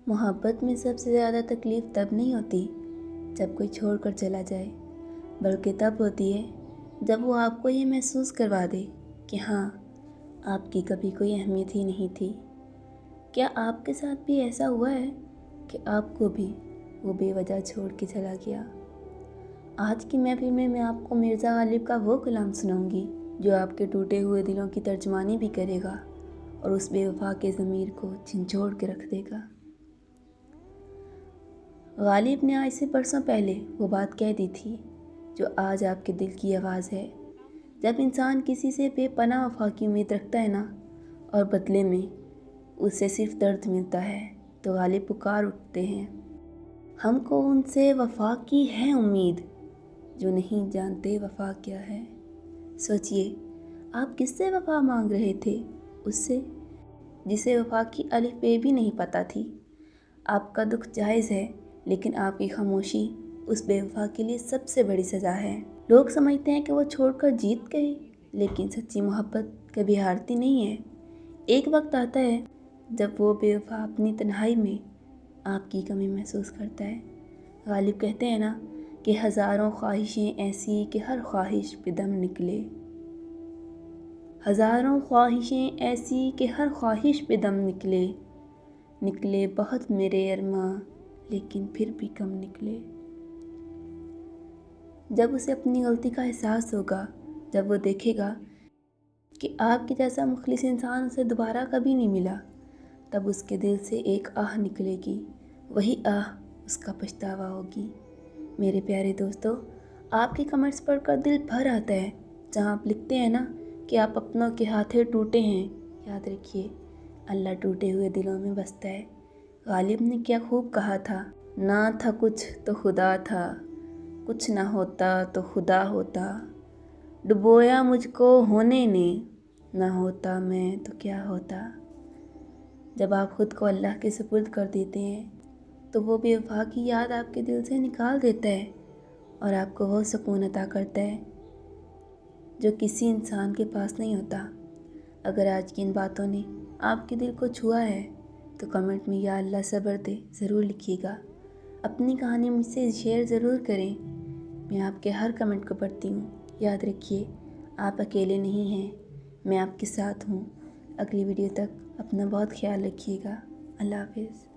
मोहब्बत में सबसे ज़्यादा तकलीफ़ तब नहीं होती जब कोई छोड़ कर चला जाए, बल्कि तब होती है जब वो आपको ये महसूस करवा दे कि हाँ, आपकी कभी कोई अहमियत ही नहीं थी। क्या आपके साथ भी ऐसा हुआ है कि आपको भी वो बेवजह छोड़ के चला गया? आज की महफिल में मैं आपको मिर्ज़ा गालिब का वो कलाम सुनाऊंगी जो आपके टूटे हुए दिलों की तर्जमानी भी करेगा और उस बेवफा के ज़मीर को झंझोड़ के रख देगा। गालिब ने आज से परसों पहले वो बात कह दी थी जो आज आपके दिल की आवाज़ है। जब इंसान किसी से बेपनाह वफा की उम्मीद रखता है ना, और बदले में उसे सिर्फ दर्द मिलता है, तो गालिब पुकार उठते हैं, हमको उनसे वफा की है उम्मीद जो नहीं जानते वफा क्या है। सोचिए, आप किससे वफा मांग रहे थे? उससे जिसे वफा की अलिफ बे भी नहीं पता थी। आपका दुख जायज़ है, लेकिन आपकी खामोशी उस बेवफा के लिए सबसे बड़ी सज़ा है। लोग समझते हैं कि वो छोड़कर जीत गए, लेकिन सच्ची मोहब्बत कभी हारती नहीं है। एक वक्त आता है जब वो बेवफा अपनी तन्हाई में आपकी कमी महसूस करता है। गालिब कहते हैं ना कि हज़ारों ख्वाहिशें ऐसी कि हर ख्वाहिश पे दम निकले। हज़ारों ख्वाहिशें ऐसी कि हर ख्वाहिश पे दम निकले, निकले बहुत मेरे अरमां लेकिन फिर भी कम निकले। जब उसे अपनी गलती का एहसास होगा, जब वो देखेगा कि आपके जैसा मुखलिस इंसान उसे दोबारा कभी नहीं मिला, तब उसके दिल से एक आह निकलेगी। वही आह उसका पछतावा होगी। मेरे प्यारे दोस्तों, आपके कमेंट्स पढ़कर दिल भर आता है जहाँ आप लिखते हैं ना कि आप अपनों के हाथे टूटे हैं। याद रखिए, अल्लाह टूटे हुए दिलों में बसता है। गालिब ने क्या खूब कहा था, ना था कुछ तो खुदा था, कुछ ना होता तो खुदा होता, डुबोया मुझको होने ने, ना होता मैं तो क्या होता। जब आप खुद को अल्लाह के सुपुर्द कर देते हैं तो वो बेवफा की याद आपके दिल से निकाल देता है और आपको वो सुकून अता करता है जो किसी इंसान के पास नहीं होता। अगर आज की इन बातों ने आपके दिल को छुआ है तो कमेंट में या अल्लाह सब्र दे ज़रूर लिखिएगा। अपनी कहानी मुझसे शेयर ज़रूर करें। मैं आपके हर कमेंट को पढ़ती हूँ। याद रखिए, आप अकेले नहीं हैं, मैं आपके साथ हूँ। अगली वीडियो तक अपना बहुत ख्याल रखिएगा। अल्लाह हाफ़िज़।